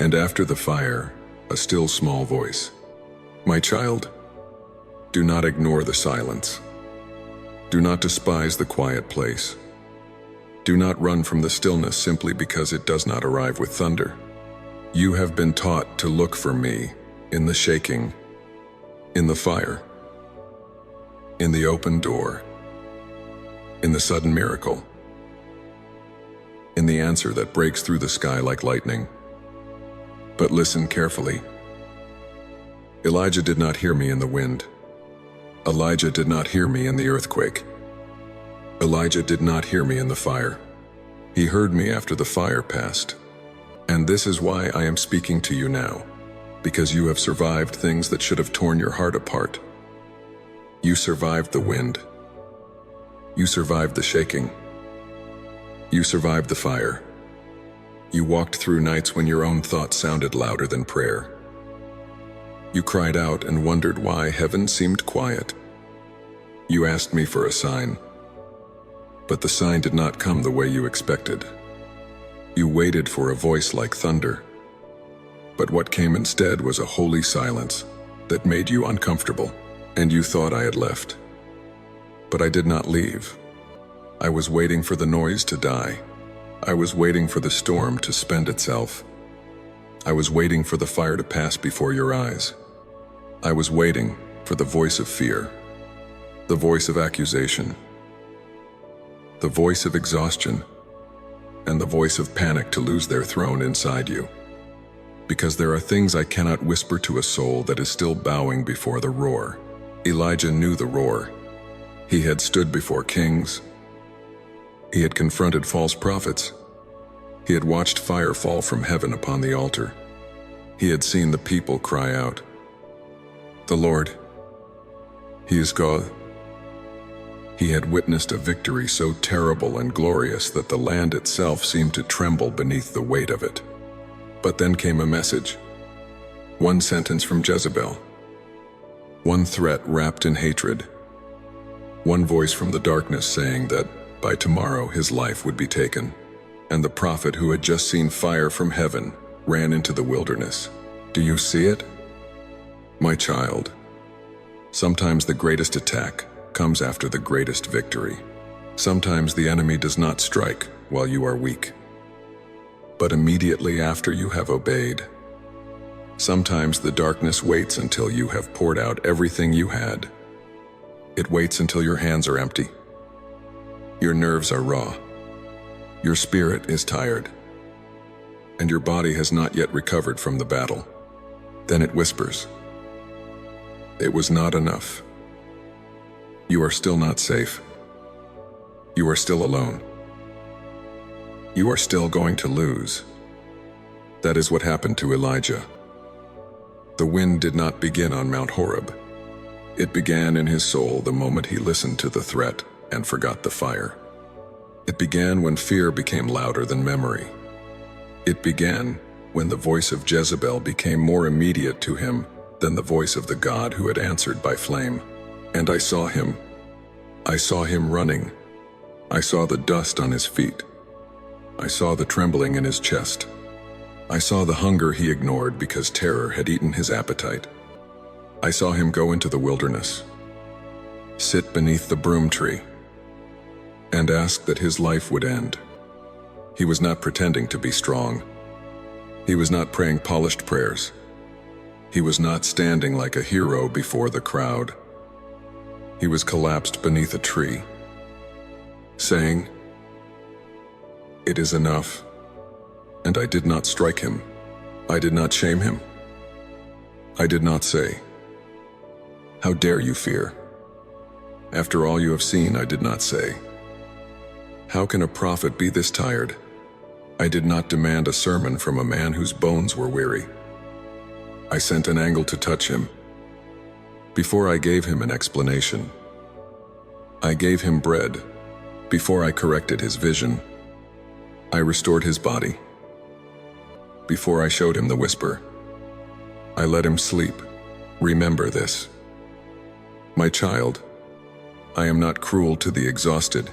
And after the fire, a still small voice. My child, do not ignore the silence. Do not despise the quiet place. Do not run from the stillness simply because it does not arrive with thunder. You have been taught to look for me in the shaking, in the fire, in the open door, in the sudden miracle, in the answer that breaks through the sky like lightning. But listen carefully. Elijah did not hear me in the wind. Elijah did not hear me in the earthquake. Elijah did not hear me in the fire. He heard me after the fire passed. And this is why I am speaking to you now, because you have survived things that should have torn your heart apart. You survived the wind. You survived the shaking. You survived the fire. You walked through nights when your own thoughts sounded louder than prayer. You cried out and wondered why heaven seemed quiet. You asked me for a sign, but the sign did not come the way you expected. You waited for a voice like thunder, but what came instead was a holy silence that made you uncomfortable, and you thought I had left. But I did not leave. I was waiting for the noise to die. I was waiting for the storm to spend itself. I was waiting for the fire to pass before your eyes. I was waiting for the voice of fear, the voice of accusation, the voice of exhaustion, and the voice of panic to lose their throne inside you. Because there are things I cannot whisper to a soul that is still bowing before the roar. Elijah knew the roar. He had stood before kings. He had confronted false prophets. He had watched fire fall from heaven upon the altar. He had seen the people cry out, "The Lord, He is God." He had witnessed a victory so terrible and glorious that the land itself seemed to tremble beneath the weight of it. But then came a message. One sentence from Jezebel. One threat wrapped in hatred. One voice from the darkness saying that by tomorrow his life would be taken. And the prophet who had just seen fire from heaven ran into the wilderness. Do you see it? My child, sometimes the greatest attack comes after the greatest victory. Sometimes the enemy does not strike while you are weak, but immediately after you have obeyed. Sometimes the darkness waits until you have poured out everything you had. It waits until your hands are empty. Your nerves are raw. Your spirit is tired, and your body has not yet recovered from the battle. Then it whispers, "It was not enough. You are still not safe. You are still alone. You are still going to lose." That is what happened to Elijah. The wind did not begin on Mount Horeb. It began in his soul the moment he listened to the threat and forgot the fire. It began when fear became louder than memory. It began when the voice of Jezebel became more immediate to him than the voice of the God who had answered by flame. And I saw him. I saw him running. I saw the dust on his feet. I saw the trembling in his chest. I saw the hunger he ignored because terror had eaten his appetite. I saw him go into the wilderness, sit beneath the broom tree, and ask that his life would end. He was not pretending to be strong. He was not praying polished prayers. He was not standing like a hero before the crowd. He was collapsed beneath a tree, saying, "It is enough." And I did not strike him. I did not shame him. I did not say, "How dare you fear?" After all you have seen, I did not say, "How can a prophet be this tired?" I did not demand a sermon from a man whose bones were weary. I sent an angel to touch him. Before I gave him an explanation, I gave him bread. Before I corrected his vision, I restored his body. Before I showed him the whisper, I let him sleep. Remember this. My child, I am not cruel to the exhausted.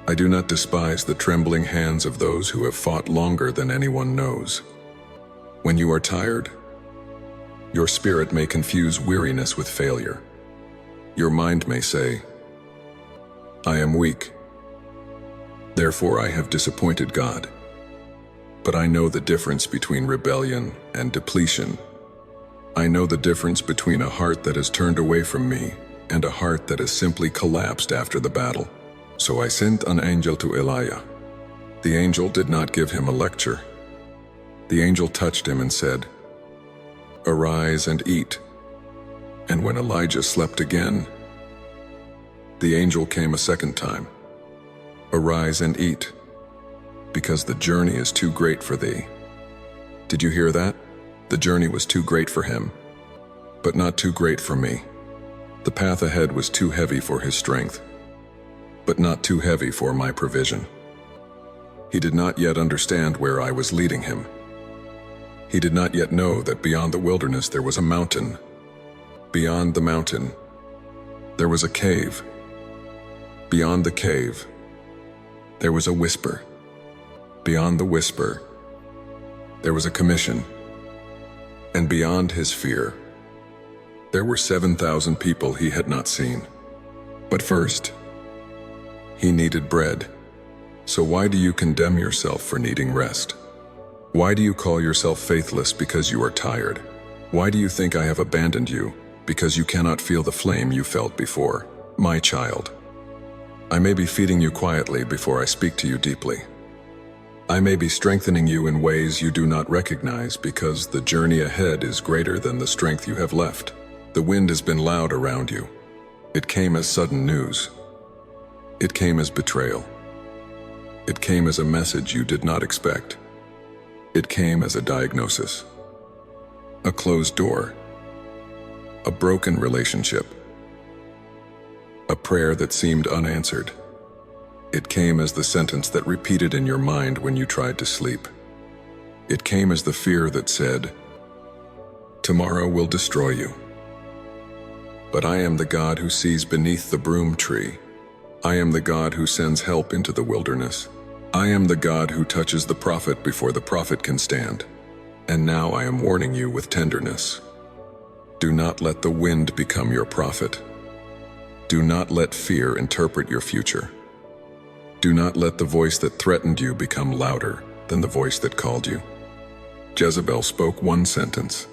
I do not despise the trembling hands of those who have fought longer than anyone knows. When you are tired, your spirit may confuse weariness with failure. Your mind may say, "I am weak, therefore I have disappointed God." But I know the difference between rebellion and depletion. I know the difference between a heart that has turned away from me and a heart that has simply collapsed after the battle. So I sent an angel to Elijah. The angel did not give him a lecture. The angel touched him and said, "Arise and eat." And when Elijah slept again, the angel came a second time. "Arise and eat, because the journey is too great for thee." Did you hear that? The journey was too great for him, but not too great for me. The path ahead was too heavy for his strength, but not too heavy for my provision. He did not yet understand where I was leading him. He did not yet know that beyond the wilderness there was a mountain. Beyond the mountain, there was a cave. Beyond the cave, there was a whisper. Beyond the whisper, there was a commission. And beyond his fear, there were 7,000 people he had not seen. But first, he needed bread. So why do you condemn yourself for needing rest? Why do you call yourself faithless because you are tired? Why do you think I have abandoned you because you cannot feel the flame you felt before? My child, I may be feeding you quietly before I speak to you deeply. I may be strengthening you in ways you do not recognize because the journey ahead is greater than the strength you have left. The wind has been loud around you. It came as sudden news. It came as betrayal. It came as a message you did not expect. It came as a diagnosis. A closed door. A broken relationship. A prayer that seemed unanswered. It came as the sentence that repeated in your mind when you tried to sleep. It came as the fear that said, "Tomorrow will destroy you." But I am the God who sees beneath the broom tree. I am the God who sends help into the wilderness. I am the God who touches the prophet before the prophet can stand. And now I am warning you with tenderness. Do not let the wind become your prophet. Do not let fear interpret your future. Do not let the voice that threatened you become louder than the voice that called you. Jezebel spoke one sentence,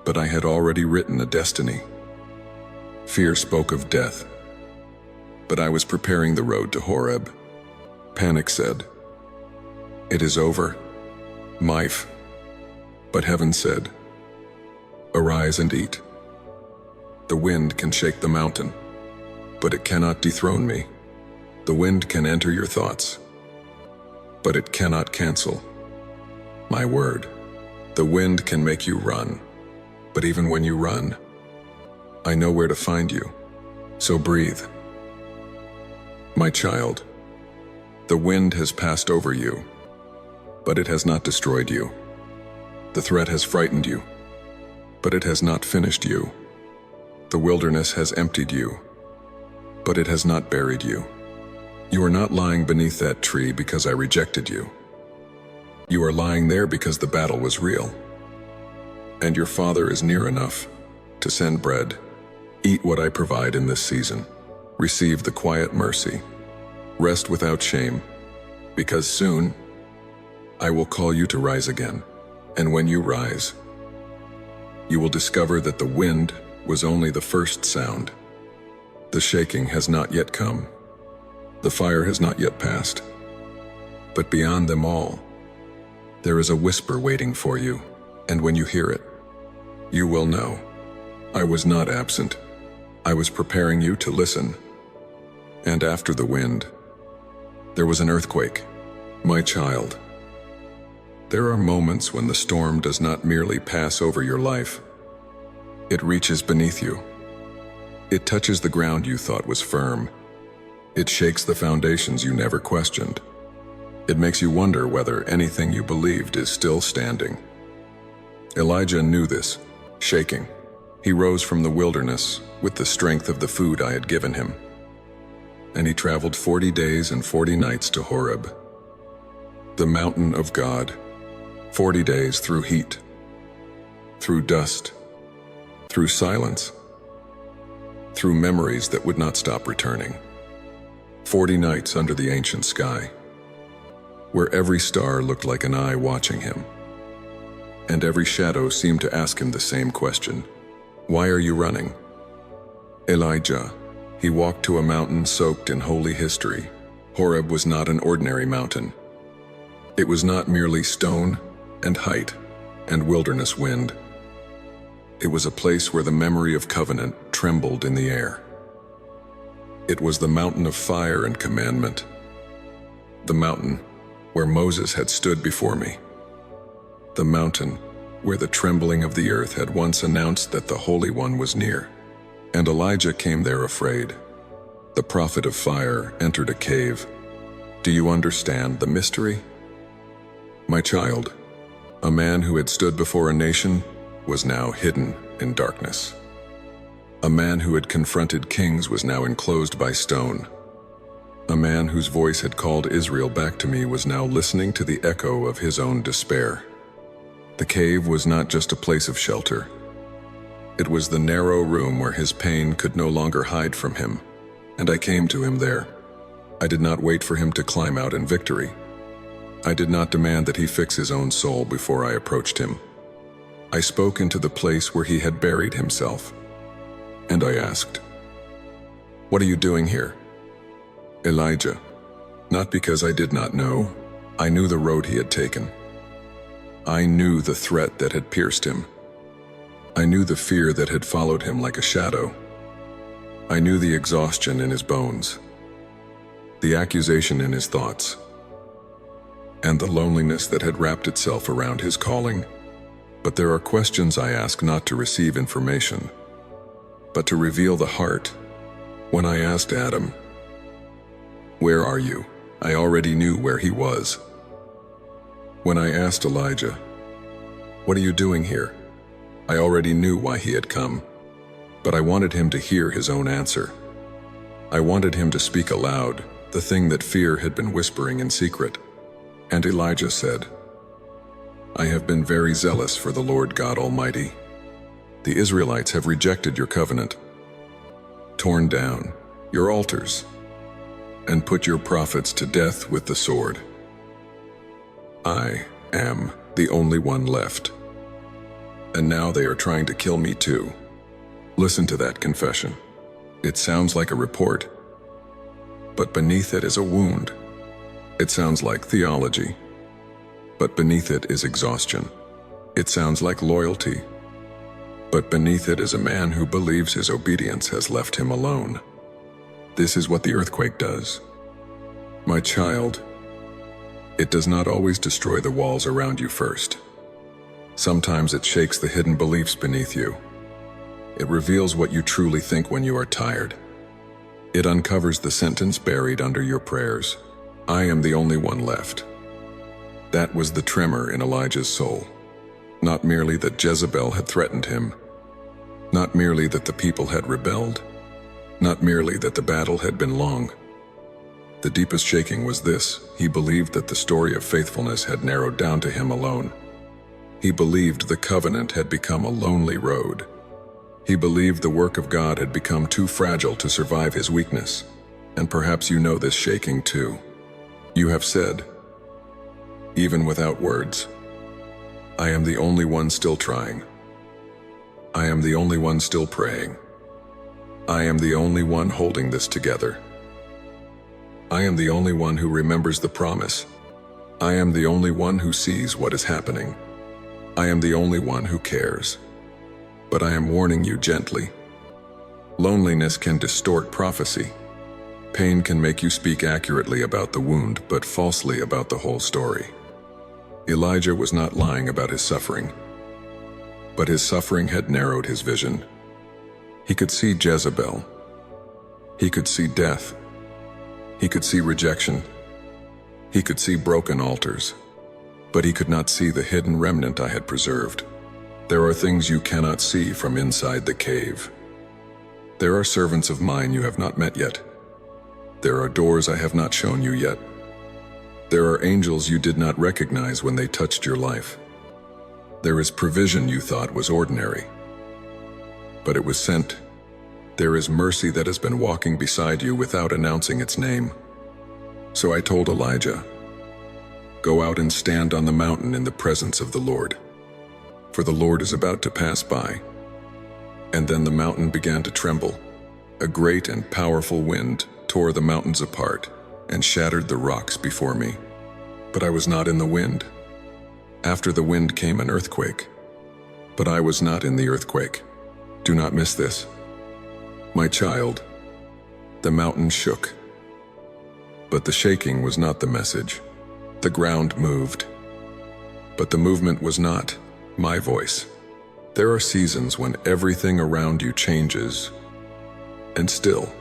but I had already written a destiny. Fear spoke of death, but I was preparing the road to Horeb. Panic said, "It is over, Mife." But heaven said, "Arise and eat." The wind can shake the mountain, but it cannot dethrone me. The wind can enter your thoughts, but it cannot cancel my word. The wind can make you run, but even when you run, I know where to find you. So breathe. My child, the wind has passed over you, but it has not destroyed you. The threat has frightened you, but it has not finished you. The wilderness has emptied you, but it has not buried you. You are not lying beneath that tree because I rejected you. You are lying there because the battle was real. And your Father is near enough to send bread. Eat what I provide in this season. Receive the quiet mercy. Rest without shame, because soon I will call you to rise again. And when you rise, you will discover that the wind was only the first sound. The shaking has not yet come. The fire has not yet passed. But beyond them all, there is a whisper waiting for you, and when you hear it, you will know. I was not absent. I was preparing you to listen. And after the wind, there was an earthquake. My child, there are moments when the storm does not merely pass over your life. It reaches beneath you. It touches the ground you thought was firm. It shakes the foundations you never questioned. It makes you wonder whether anything you believed is still standing. Elijah knew this, shaking. He rose from the wilderness with the strength of the food I had given him. And he traveled 40 days and 40 nights to Horeb, the mountain of God. 40 days through heat, through dust, through silence, through memories that would not stop returning. 40 nights under the ancient sky, where every star looked like an eye watching him, and every shadow seemed to ask him the same question: why are you running? Elijah, he walked to a mountain soaked in holy history. Horeb was not an ordinary mountain. It was not merely stone and height and wilderness wind. It was a place where the memory of covenant trembled in the air. It was the mountain of fire and commandment, the mountain where Moses had stood before me, the mountain where the trembling of the earth had once announced that the Holy One was near. And Elijah came there afraid. The prophet of fire entered a cave. Do you understand the mystery? My child, a man who had stood before a nation was now hidden in darkness. A man who had confronted kings was now enclosed by stone. A man whose voice had called Israel back to me was now listening to the echo of his own despair. The cave was not just a place of shelter. It was the narrow room where his pain could no longer hide from him, and I came to him there. I did not wait for him to climb out in victory. I did not demand that he fix his own soul before I approached him. I spoke into the place where he had buried himself, and I asked, "What are you doing here?" Elijah, not because I did not know, I knew the road he had taken. I knew the threat that had pierced him. I knew the fear that had followed him like a shadow. I knew the exhaustion in his bones, the accusation in his thoughts, and the loneliness that had wrapped itself around his calling. But there are questions I ask not to receive information, but to reveal the heart. When I asked Adam, "Where are you?" I already knew where he was. When I asked Elijah, "What are you doing here?" I already knew why he had come, but I wanted him to hear his own answer. I wanted him to speak aloud the thing that fear had been whispering in secret. And Elijah said, "I have been very zealous for the Lord God Almighty. The Israelites have rejected your covenant, torn down your altars, and put your prophets to death with the sword. I am the only one left, and now they are trying to kill me too." Listen to that confession. It sounds like a report, but beneath it is a wound. It sounds like theology, but beneath it is exhaustion. It sounds like loyalty, but beneath it is a man who believes his obedience has left him alone. This is what the earthquake does. My child, it does not always destroy the walls around you first. Sometimes it shakes the hidden beliefs beneath you. It reveals what you truly think when you are tired. It uncovers the sentence buried under your prayers: "I am the only one left." That was the tremor in Elijah's soul. Not merely that Jezebel had threatened him, not merely that the people had rebelled, not merely that the battle had been long. The deepest shaking was this: he believed that the story of faithfulness had narrowed down to him alone. He believed the covenant had become a lonely road. He believed the work of God had become too fragile to survive his weakness. And perhaps you know this shaking too. You have said, even without words, "I am the only one still trying. I am the only one still praying. I am the only one holding this together. I am the only one who remembers the promise. I am the only one who sees what is happening. I am the only one who cares." But I am warning you gently. Loneliness can distort prophecy. Pain can make you speak accurately about the wound, but falsely about the whole story. Elijah was not lying about his suffering, but his suffering had narrowed his vision. He could see Jezebel. He could see death. He could see rejection. He could see broken altars. But he could not see the hidden remnant I had preserved. There are things you cannot see from inside the cave. There are servants of mine you have not met yet. There are doors I have not shown you yet. There are angels you did not recognize when they touched your life. There is provision you thought was ordinary, but it was sent. There is mercy that has been walking beside you without announcing its name. So I told Elijah, "Go out and stand on the mountain in the presence of the Lord, for the Lord is about to pass by." And then the mountain began to tremble. A great and powerful wind tore the mountains apart and shattered the rocks before me. But I was not in the wind. After the wind came an earthquake, but I was not in the earthquake. Do not miss this. My child, the mountain shook. But the shaking was not the message. The ground moved. But the movement was not my voice. There are seasons when everything around you changes, and still,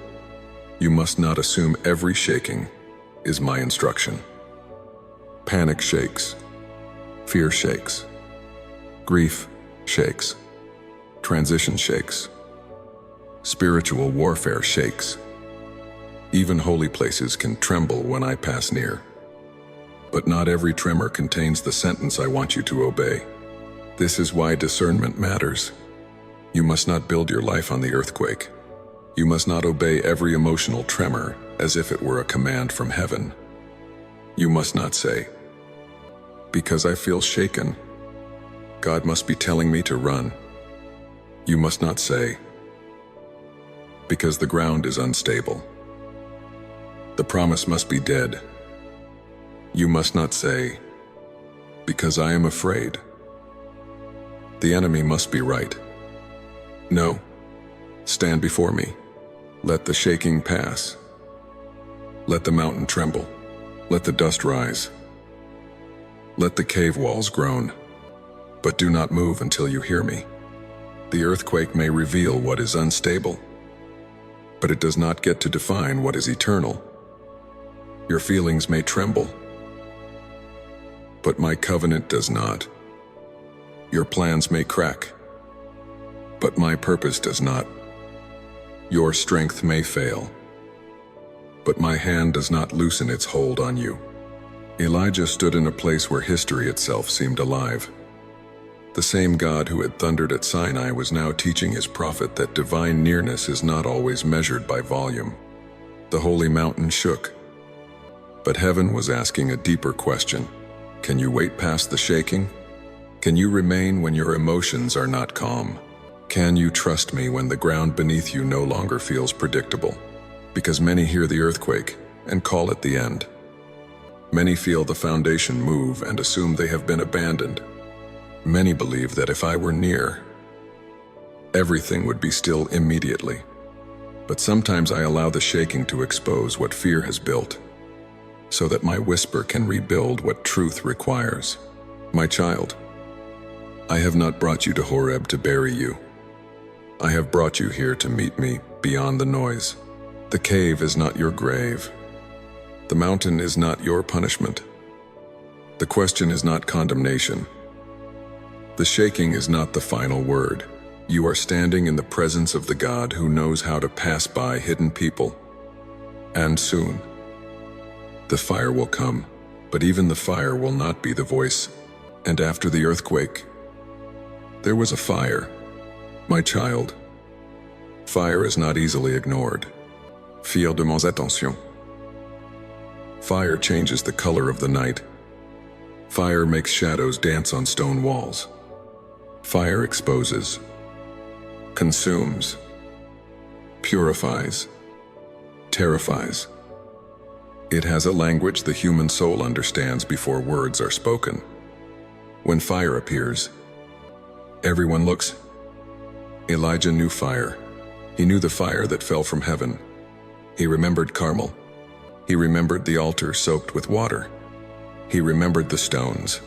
you must not assume every shaking is my instruction. Panic shakes. Fear shakes. Grief shakes. Transition shakes. Spiritual warfare shakes. Even holy places can tremble when I pass near. But not every tremor contains the sentence I want you to obey. This is why discernment matters. You must not build your life on the earthquake. You must not obey every emotional tremor as if it were a command from heaven. You must not say, "Because I feel shaken, God must be telling me to run." You must not say, "Because the ground is unstable, the promise must be dead." You must not say, "Because I am afraid, the enemy must be right." No, stand before me. Let the shaking pass. Let the mountain tremble. Let the dust rise. Let the cave walls groan. But do not move until you hear me. The earthquake may reveal what is unstable, but it does not get to define what is eternal. Your feelings may tremble, but my covenant does not. Your plans may crack, but my purpose does not. Your strength may fail, but my hand does not loosen its hold on you. Elijah stood in a place where history itself seemed alive. The same God who had thundered at Sinai was now teaching his prophet that divine nearness is not always measured by volume. The holy mountain shook, but heaven was asking a deeper question. Can you wait past the shaking? Can you remain when your emotions are not calm? Can you trust me when the ground beneath you no longer feels predictable? Because many hear the earthquake and call it the end. Many feel the foundation move and assume they have been abandoned. Many believe that if I were near, everything would be still immediately. But sometimes I allow the shaking to expose what fear has built, so that my whisper can rebuild what truth requires. My child, I have not brought you to Horeb to bury you. I have brought you here to meet me beyond the noise. The cave is not your grave. The mountain is not your punishment. The question is not condemnation. The shaking is not the final word. You are standing in the presence of the God who knows how to pass by hidden people. And soon, the fire will come, but even the fire will not be the voice. And after the earthquake, there was a fire. My child, fire is not easily ignored. Fier de mes attentions. Fire changes the color of the night. Fire makes shadows dance on stone walls. Fire exposes, consumes, purifies, terrifies. It has a language the human soul understands before words are spoken. When fire appears, everyone looks. Elijah knew fire. He knew the fire that fell from heaven. He remembered Carmel. He remembered the altar soaked with water. He remembered the stones.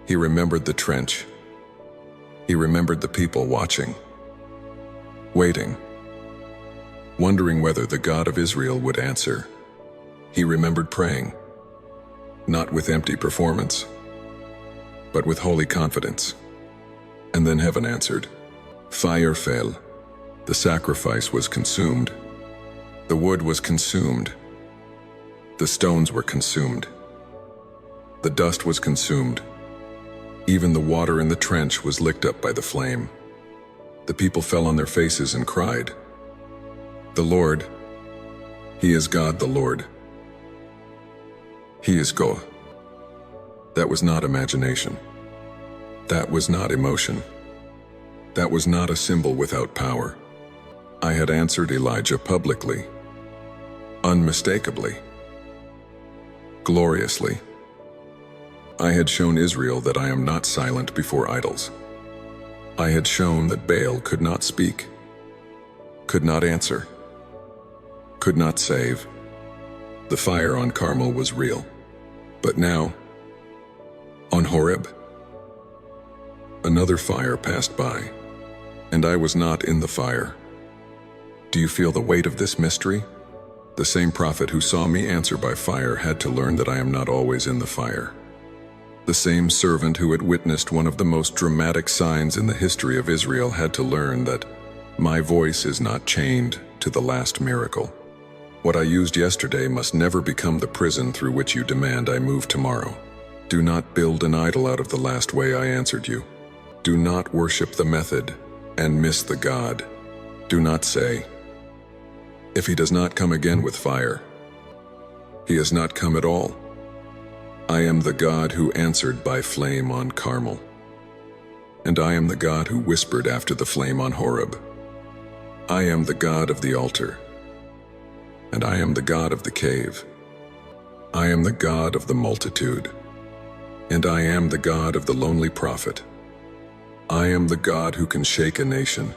He remembered the trench. He remembered the people watching, waiting, wondering whether the God of Israel would answer. He remembered praying, not with empty performance, but with holy confidence. And then heaven answered. Fire fell. The sacrifice was consumed. The wood was consumed. The stones were consumed. The dust was consumed. Even the water in the trench was licked up by the flame. The people fell on their faces and cried, "The Lord, He is God the Lord. He is God." That was not imagination. That was not emotion. That was not a symbol without power. I had answered Elijah publicly, unmistakably, gloriously. I had shown Israel that I am not silent before idols. I had shown that Baal could not speak, could not answer, could not save. The fire on Carmel was real. But now, on Horeb, another fire passed by, and I was not in the fire. Do you feel the weight of this mystery? The same prophet who saw me answer by fire had to learn that I am not always in the fire. The same servant who had witnessed one of the most dramatic signs in the history of Israel had to learn that my voice is not chained to the last miracle. What I used yesterday must never become the prison through which you demand I move tomorrow. Do not build an idol out of the last way I answered you. Do not worship the method and miss the God. Do not say, "If he does not come again with fire, he has not come at all." I am the God who answered by flame on Carmel, and I am the God who whispered after the flame on Horeb. I am the God of the altar, and I am the God of the cave. I am the God of the multitude, and I am the God of the lonely prophet. I am the God who can shake a nation,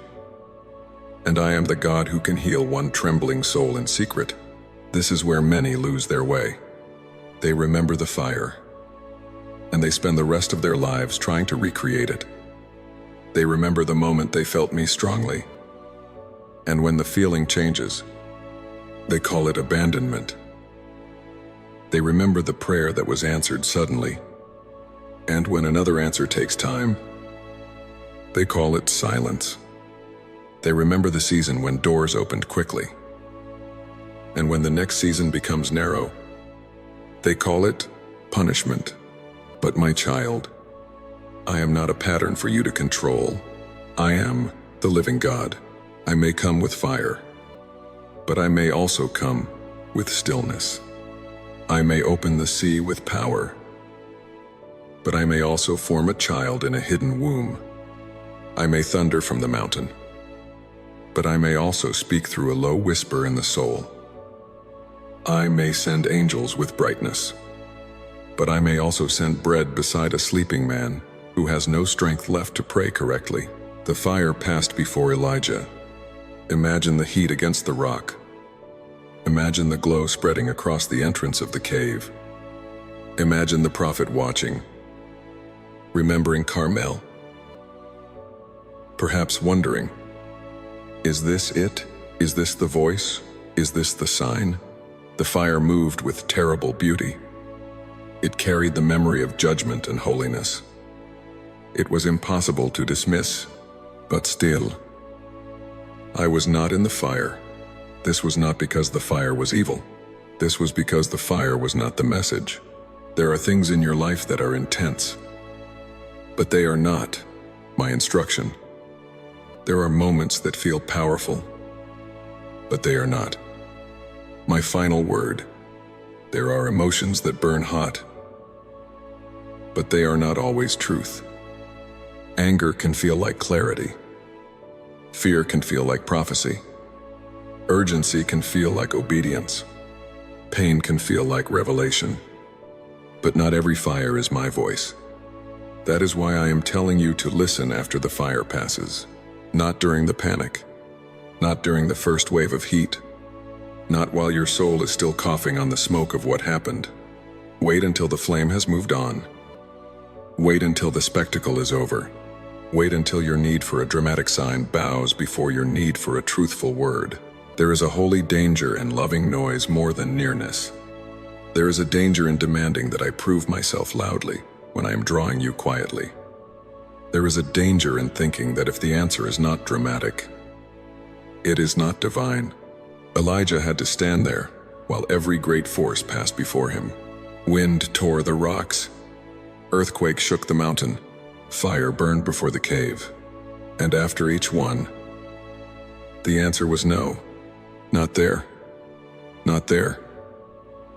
and I am the God who can heal one trembling soul in secret. This is where many lose their way. They remember the fire, and they spend the rest of their lives trying to recreate it. They remember the moment they felt me strongly, and when the feeling changes, they call it abandonment. They remember the prayer that was answered suddenly, and when another answer takes time, they call it silence. They remember the season when doors opened quickly, and when the next season becomes narrow, they call it punishment. But my child, I am not a pattern for you to control. I am the living God. I may come with fire, but I may also come with stillness. I may open the sea with power, but I may also form a child in a hidden womb. I may thunder from the mountain, but I may also speak through a low whisper in the soul. I may send angels with brightness, but I may also send bread beside a sleeping man who has no strength left to pray correctly. The fire passed before Elijah. Imagine the heat against the rock. Imagine the glow spreading across the entrance of the cave. Imagine the prophet watching, remembering Carmel, perhaps wondering, is this it? Is this the voice? Is this the sign? The fire moved with terrible beauty. It carried the memory of judgment and holiness. It was impossible to dismiss, but still, I was not in the fire. This was not because the fire was evil. This was because the fire was not the message. There are things in your life that are intense, but they are not my instruction. There are moments that feel powerful, but they are not my final word. There are emotions that burn hot, but they are not always truth. Anger can feel like clarity. Fear can feel like prophecy. Urgency can feel like obedience. Pain can feel like revelation. But not every fire is my voice. That is why I am telling you to listen after the fire passes. Not during the panic. Not during the first wave of heat. Not while your soul is still coughing on the smoke of what happened. Wait until the flame has moved on. Wait until the spectacle is over. Wait until your need for a dramatic sign bows before your need for a truthful word. There is a holy danger in loving noise more than nearness. There is a danger in demanding that I prove myself loudly when I am drawing you quietly. There is a danger in thinking that if the answer is not dramatic, it is not divine. Elijah had to stand there while every great force passed before him. Wind tore the rocks. Earthquake shook the mountain. Fire burned before the cave, and after each one, the answer was no. Not there. Not there.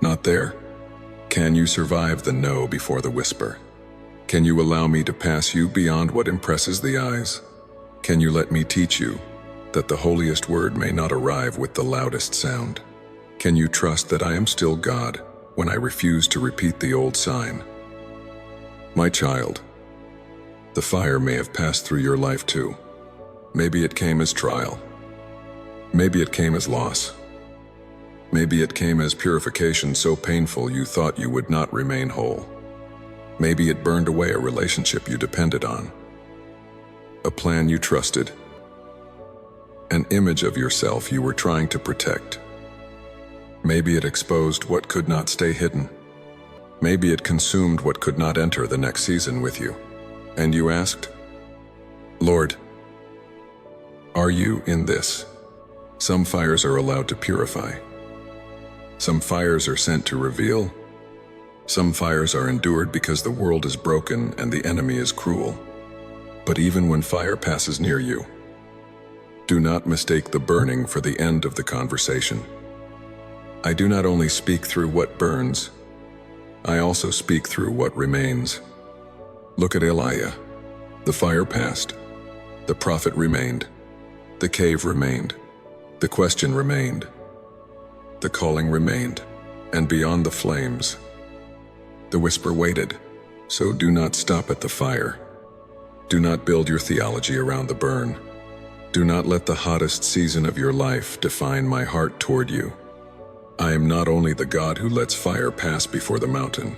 Not there. Can you survive the no before the whisper? Can you allow me to pass you beyond what impresses the eyes? Can you let me teach you that the holiest word may not arrive with the loudest sound? Can you trust that I am still God when I refuse to repeat the old sign? My child, the fire may have passed through your life too. Maybe it came as trial. Maybe it came as loss. Maybe it came as purification so painful you thought you would not remain whole. Maybe it burned away a relationship you depended on, a plan you trusted, an image of yourself you were trying to protect. Maybe it exposed what could not stay hidden. Maybe it consumed what could not enter the next season with you. And you asked, Lord, are you in this? Some fires are allowed to purify. Some fires are sent to reveal. Some fires are endured because the world is broken and the enemy is cruel. But even when fire passes near you, do not mistake the burning for the end of the conversation. I do not only speak through what burns, I also speak through what remains. Look at Elijah. The fire passed. The prophet remained. The cave remained. The question remained. The calling remained. And beyond the flames, the whisper waited. So do not stop at the fire. Do not build your theology around the burn. Do not let the hottest season of your life define my heart toward you. I am not only the God who lets fire pass before the mountain.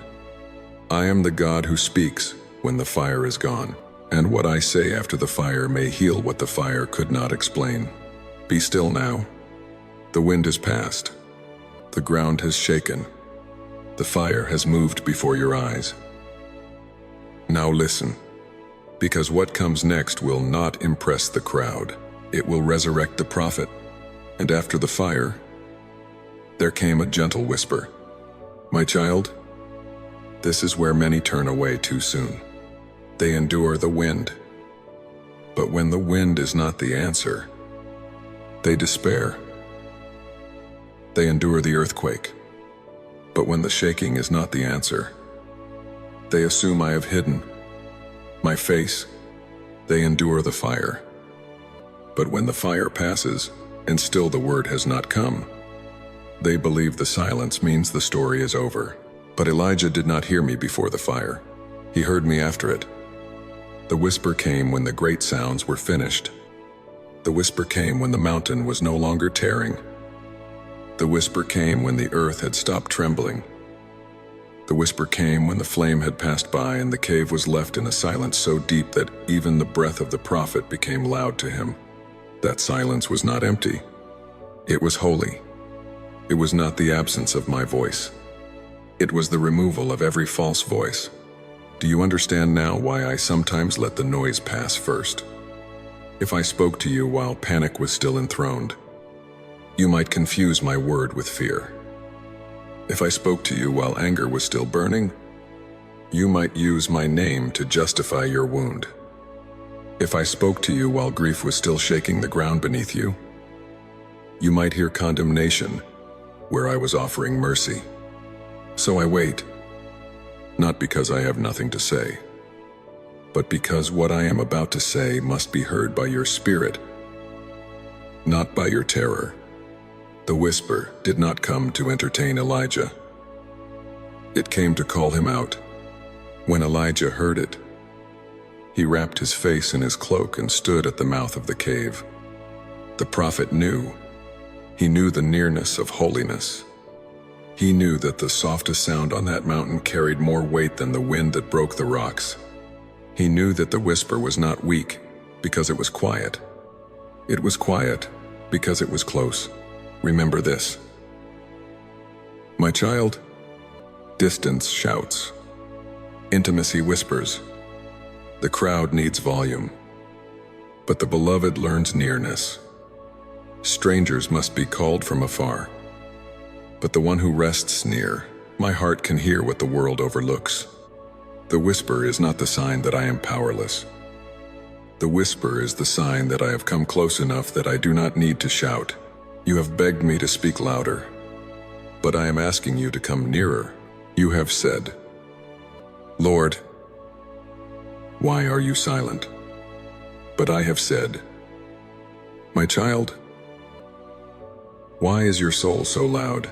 I am the God who speaks when the fire is gone, and what I say after the fire may heal what the fire could not explain. Be still now. The wind has passed. The ground has shaken. The fire has moved before your eyes. Now listen, because what comes next will not impress the crowd. It will resurrect the prophet. And after the fire, there came a gentle whisper. My child, this is where many turn away too soon. They endure the wind. But when the wind is not the answer, they despair. They endure the earthquake. But when the shaking is not the answer, they assume I have hidden my face. They endure the fire. But when the fire passes, and still the word has not come, they believe the silence means the story is over. But Elijah did not hear me before the fire. He heard me after it. The whisper came when the great sounds were finished. The whisper came when the mountain was no longer tearing. The whisper came when the earth had stopped trembling. The whisper came when the flame had passed by and the cave was left in a silence so deep that even the breath of the prophet became loud to him. That silence was not empty. It was holy. It was not the absence of my voice. It was the removal of every false voice. Do you understand now why I sometimes let the noise pass first? If I spoke to you while panic was still enthroned, you might confuse my word with fear. If I spoke to you while anger was still burning, you might use my name to justify your wound. If I spoke to you while grief was still shaking the ground beneath you, you might hear condemnation where I was offering mercy. So I wait, not because I have nothing to say, but because what I am about to say must be heard by your spirit, not by your terror. The whisper did not come to entertain Elijah. It came to call him out. When Elijah heard it, he wrapped his face in his cloak and stood at the mouth of the cave. The prophet knew. He knew the nearness of holiness. He knew that the softest sound on that mountain carried more weight than the wind that broke the rocks. He knew that the whisper was not weak because it was quiet. It was quiet because it was close. Remember this. My child, distance shouts. Intimacy whispers. The crowd needs volume. But the beloved learns nearness. Strangers must be called from afar. But the one who rests near, my heart can hear what the world overlooks. The whisper is not the sign that I am powerless. The whisper is the sign that I have come close enough that I do not need to shout. You have begged me to speak louder, but I am asking you to come nearer. You have said, Lord, why are you silent? But I have said, my child, why is your soul so loud?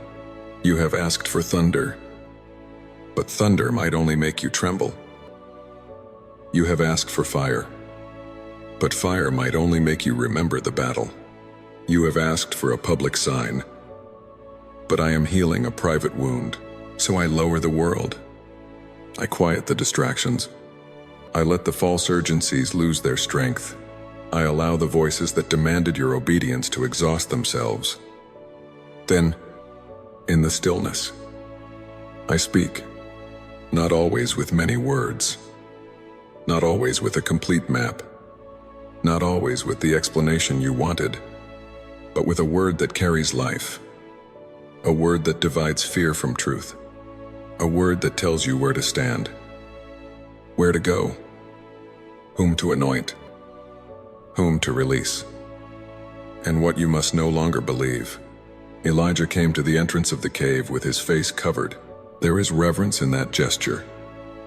You have asked for thunder, but thunder might only make you tremble. You have asked for fire, but fire might only make you remember the battle. You have asked for a public sign, but I am healing a private wound, so I lower the world. I quiet the distractions. I let the false urgencies lose their strength. I allow the voices that demanded your obedience to exhaust themselves. Then, in the stillness, I speak, not always with many words, not always with a complete map, not always with the explanation you wanted, but with a word that carries life, a word that divides fear from truth, a word that tells you where to stand, where to go, whom to anoint, whom to release, and what you must no longer believe. Elijah came to the entrance of the cave with his face covered. There is reverence in that gesture.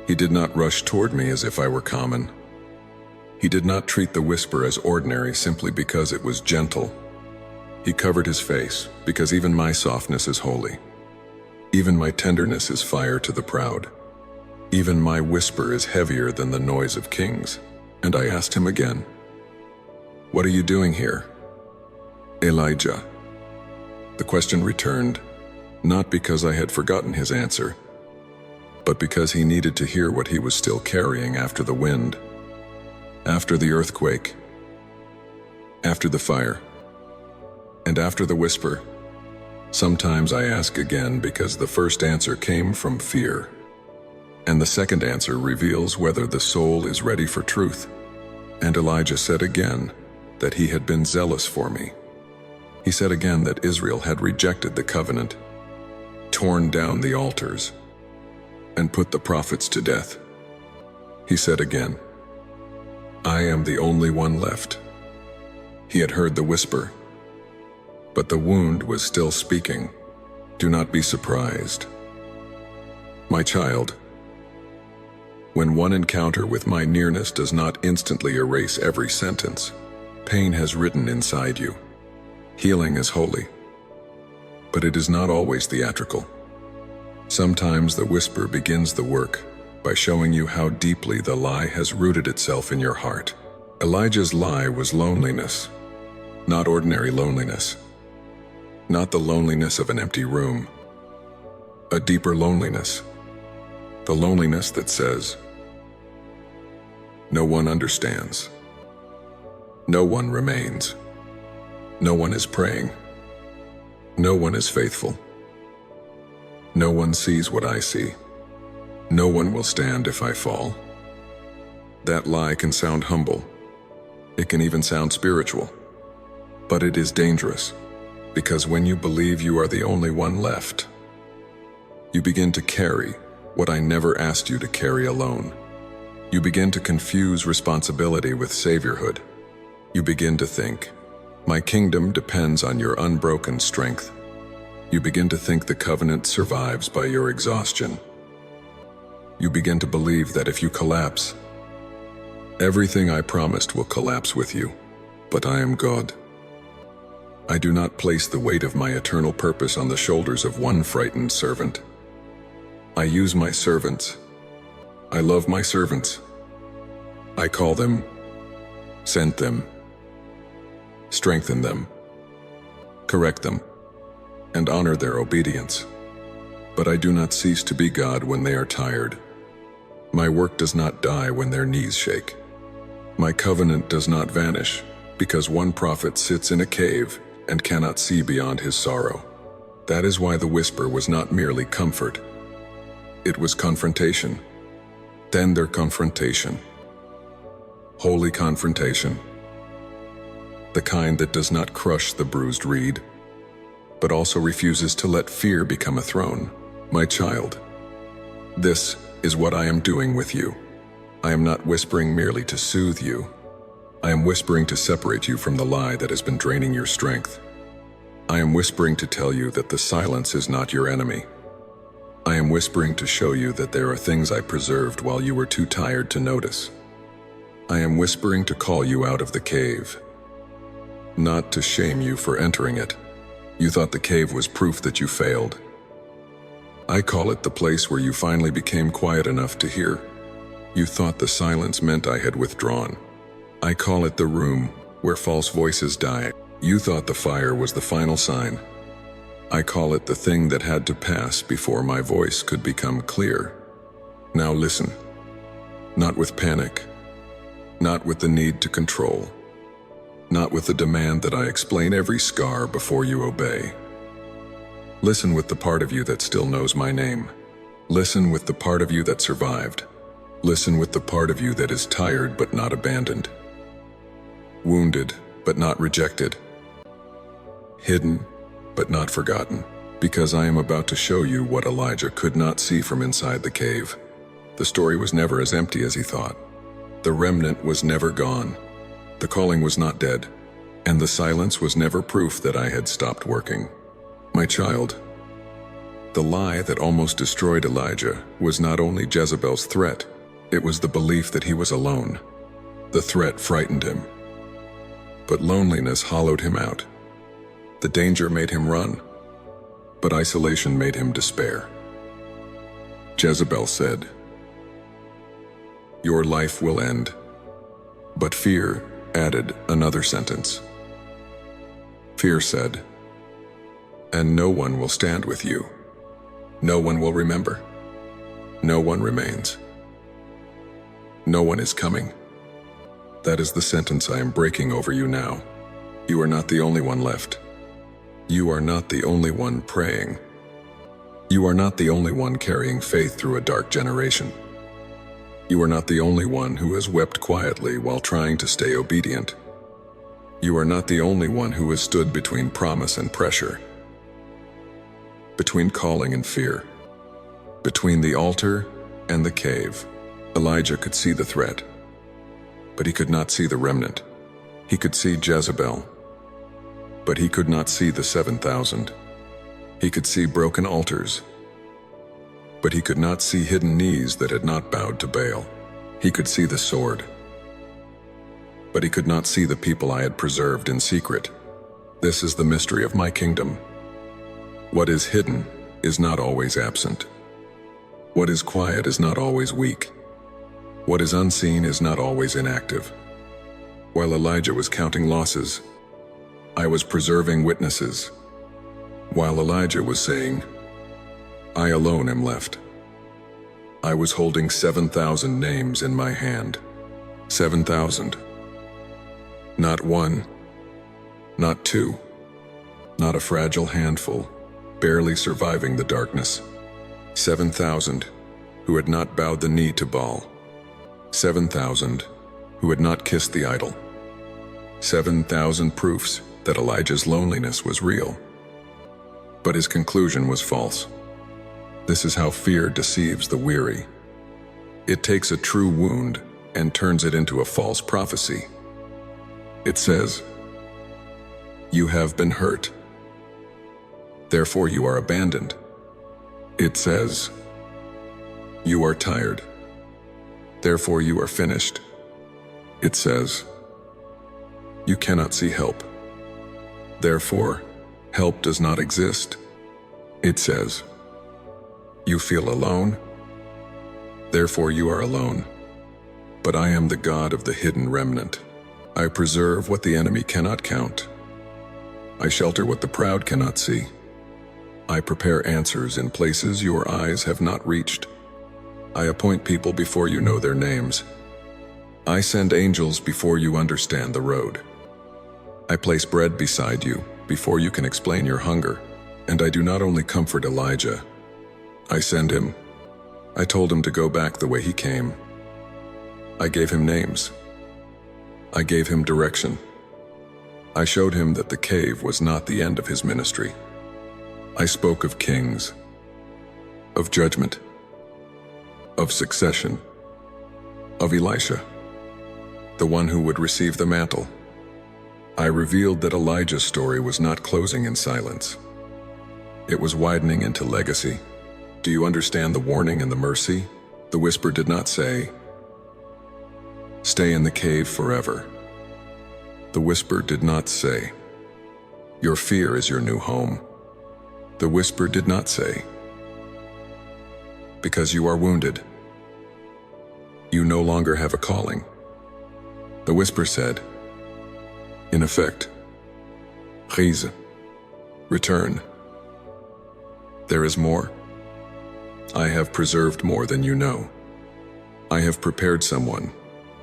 He did not rush toward me as if I were common. He did not treat the whisper as ordinary simply because it was gentle. He covered his face because even my softness is holy. Even my tenderness is fire to the proud. Even my whisper is heavier than the noise of kings. And I asked him again, what are you doing here, Elijah? The question returned, not because I had forgotten his answer, but because he needed to hear what he was still carrying after the wind, after the earthquake, after the fire, and after the whisper. Sometimes I ask again because the first answer came from fear, and the second answer reveals whether the soul is ready for truth. And Elijah said again that he had been zealous for me. He said again that Israel had rejected the covenant, torn down the altars, and put the prophets to death. He said again, I am the only one left. He had heard the whisper, but the wound was still speaking. Do not be surprised. My child, when one encounter with my nearness does not instantly erase every sentence, pain has written inside you. Healing is holy, but it is not always theatrical. Sometimes the whisper begins the work by showing you how deeply the lie has rooted itself in your heart. Elijah's lie was loneliness, not ordinary loneliness, not the loneliness of an empty room, a deeper loneliness, the loneliness that says, no one understands, no one remains, no one is praying, no one is faithful, no one sees what I see, no one will stand if I fall. That lie can sound humble, it can even sound spiritual, but it is dangerous, because when you believe you are the only one left, you begin to carry what I never asked you to carry alone. You begin to confuse responsibility with saviorhood. You begin to think, my kingdom depends on your unbroken strength. You begin to think the covenant survives by your exhaustion. You begin to believe that if you collapse, everything I promised will collapse with you. But I am God. I do not place the weight of my eternal purpose on the shoulders of one frightened servant. I use my servants. I love my servants. I call them, send them, strengthen them, correct them, and honor their obedience. But I do not cease to be God when they are tired. My work does not die when their knees shake. My covenant does not vanish because one prophet sits in a cave and cannot see beyond his sorrow. That is why the whisper was not merely comfort. It was confrontation. Then their confrontation. Holy confrontation. The kind that does not crush the bruised reed, but also refuses to let fear become a throne. My child, this is what I am doing with you. I am not whispering merely to soothe you. I am whispering to separate you from the lie that has been draining your strength. I am whispering to tell you that the silence is not your enemy. I am whispering to show you that there are things I preserved while you were too tired to notice. I am whispering to call you out of the cave, not to shame you for entering it. You thought the cave was proof that you failed. I call it the place where you finally became quiet enough to hear. You thought the silence meant I had withdrawn. I call it the room where false voices die. You thought the fire was the final sign. I call it the thing that had to pass before my voice could become clear. Now listen. Not with panic. Not with the need to control. Not with the demand that I explain every scar before you obey. Listen with the part of you that still knows my name. Listen with the part of you that survived. Listen with the part of you that is tired but not abandoned. Wounded but not rejected. Hidden but not forgotten. Because I am about to show you what Elijah could not see from inside the cave. The story was never as empty as he thought. The remnant was never gone. The calling was not dead, and the silence was never proof that I had stopped working. My child, the lie that almost destroyed Elijah was not only Jezebel's threat, it was the belief that he was alone. The threat frightened him, but loneliness hollowed him out. The danger made him run, but isolation made him despair. Jezebel said, "Your life will end," but fear added another sentence. Fear said, "And no one will stand with you. No one will remember. No one remains. No one is coming." That is the sentence I am breaking over you now. You are not the only one left. You are not the only one praying. You are not the only one carrying faith through a dark generation. You are not the only one who has wept quietly while trying to stay obedient. You are not the only one who has stood between promise and pressure, between calling and fear, between the altar and the cave. Elijah could see the threat, but he could not see the remnant. He could see Jezebel, but he could not see the 7,000. He could see broken altars, but he could not see hidden knees that had not bowed to Baal. He could see the sword, but he could not see the people I had preserved in secret. This is the mystery of my kingdom. What is hidden is not always absent. What is quiet is not always weak. What is unseen is not always inactive. While Elijah was counting losses, I was preserving witnesses. While Elijah was saying, "I alone am left," I was holding 7,000 names in my hand. 7,000. Not one, not two, not a fragile handful, barely surviving the darkness. 7,000 who had not bowed the knee to Baal. 7,000 who had not kissed the idol. 7,000 proofs that Elijah's loneliness was real, but his conclusion was false. This is how fear deceives the weary. It takes a true wound and turns it into a false prophecy. It says, "You have been hurt, therefore you are abandoned." It says, "You are tired, therefore you are finished." It says, "You cannot see help, therefore help does not exist." It says, "You feel alone, therefore you are alone." But I am the God of the hidden remnant. I preserve what the enemy cannot count. I shelter what the proud cannot see. I prepare answers in places your eyes have not reached. I appoint people before you know their names. I send angels before you understand the road. I place bread beside you before you can explain your hunger. And I do not only comfort Elijah, I send him. I told him to go back the way he came. I gave him names. I gave him direction. I showed him that the cave was not the end of his ministry. I spoke of kings, of judgment, of succession, of Elisha, the one who would receive the mantle. I revealed that Elijah's story was not closing in silence. It was widening into legacy. Do you understand the warning and the mercy? The whisper did not say, "Stay in the cave forever." The whisper did not say, "Your fear is your new home." The whisper did not say, "Because you are wounded, you no longer have a calling." The whisper said, in effect, "Rise, return. There is more. I have preserved more than you know. I have prepared someone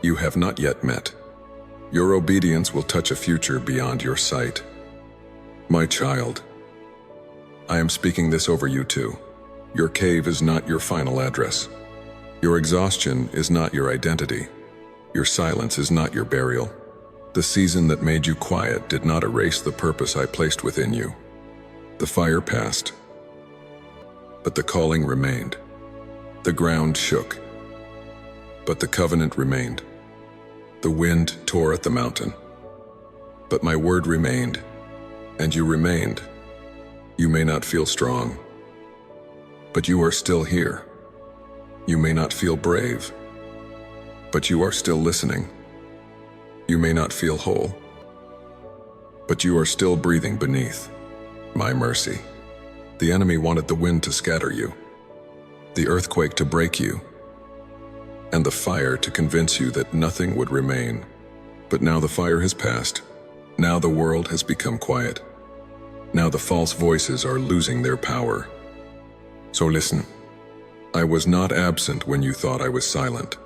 you have not yet met. Your obedience will touch a future beyond your sight. My child, I am speaking this over you too. Your cave is not your final address. Your exhaustion is not your identity. Your silence is not your burial. The season that made you quiet did not erase the purpose I placed within you. The fire passed, but the calling remained. The ground shook, but the covenant remained. The wind tore at the mountain, but my word remained, and you remained. You may not feel strong, but you are still here. You may not feel brave, but you are still listening. You may not feel whole, but you are still breathing beneath my mercy. The enemy wanted the wind to scatter you, the earthquake to break you, and the fire to convince you that nothing would remain. But now the fire has passed. Now the world has become quiet. Now the false voices are losing their power. So listen, I was not absent when you thought I was silent.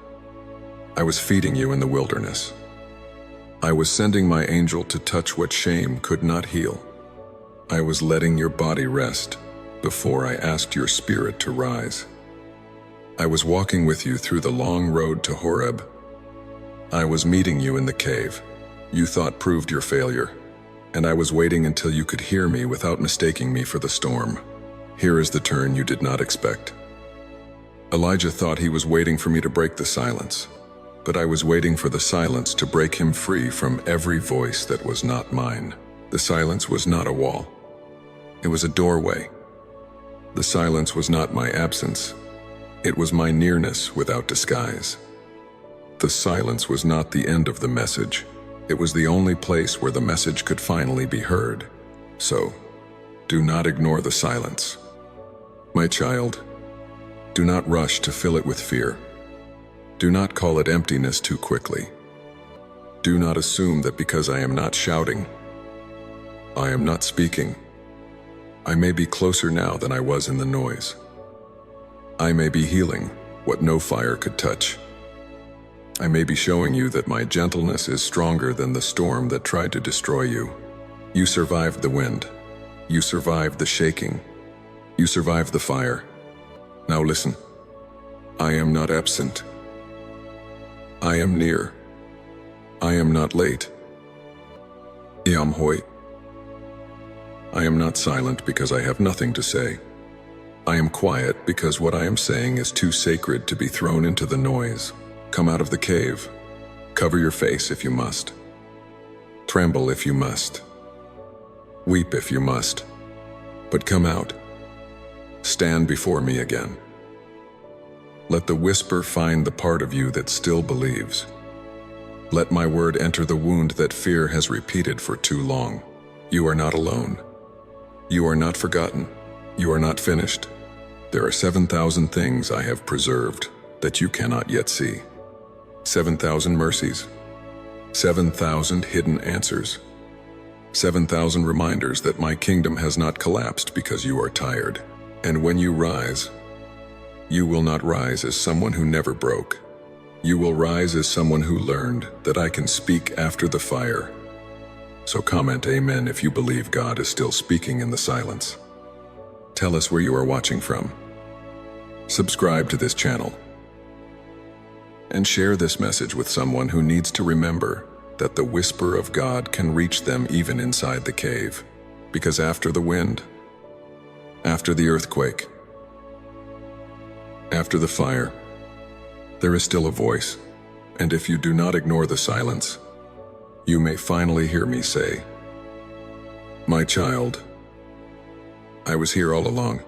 I was feeding you in the wilderness. I was sending my angel to touch what shame could not heal. I was letting your body rest before I asked your spirit to rise. I was walking with you through the long road to Horeb. I was meeting you in the cave you thought proved your failure, and I was waiting until you could hear me without mistaking me for the storm. Here is the turn you did not expect. Elijah thought he was waiting for me to break the silence, but I was waiting for the silence to break him free from every voice that was not mine. The silence was not a wall. It was a doorway. The silence was not my absence. It was my nearness without disguise. The silence was not the end of the message. It was the only place where the message could finally be heard. So, do not ignore the silence. My child, do not rush to fill it with fear. Do not call it emptiness too quickly. Do not assume that because I am not shouting, I am not speaking. I may be closer now than I was in the noise. I may be healing what no fire could touch. I may be showing you that my gentleness is stronger than the storm that tried to destroy you. You survived the wind. You survived the shaking. You survived the fire. Now listen, I am not absent. I am near. I am not late. Iam hoi. I am not silent because I have nothing to say. I am quiet because what I am saying is too sacred to be thrown into the noise. Come out of the cave. Cover your face if you must. Tremble if you must. Weep if you must. But come out. Stand before me again. Let the whisper find the part of you that still believes. Let my word enter the wound that fear has repeated for too long. You are not alone. You are not forgotten. You are not finished. There are 7,000 things I have preserved that you cannot yet see. 7,000 mercies. 7,000 hidden answers. 7,000 reminders that my kingdom has not collapsed because you are tired. And when you rise, you will not rise as someone who never broke. You will rise as someone who learned that I can speak after the fire. So comment amen if you believe God is still speaking in the silence. Tell us where you are watching from. Subscribe to this channel. And share this message with someone who needs to remember that the whisper of God can reach them even inside the cave. Because after the wind, after the earthquake, after the fire, there is still a voice, and if you do not ignore the silence, you may finally hear me say, "My child, I was here all along."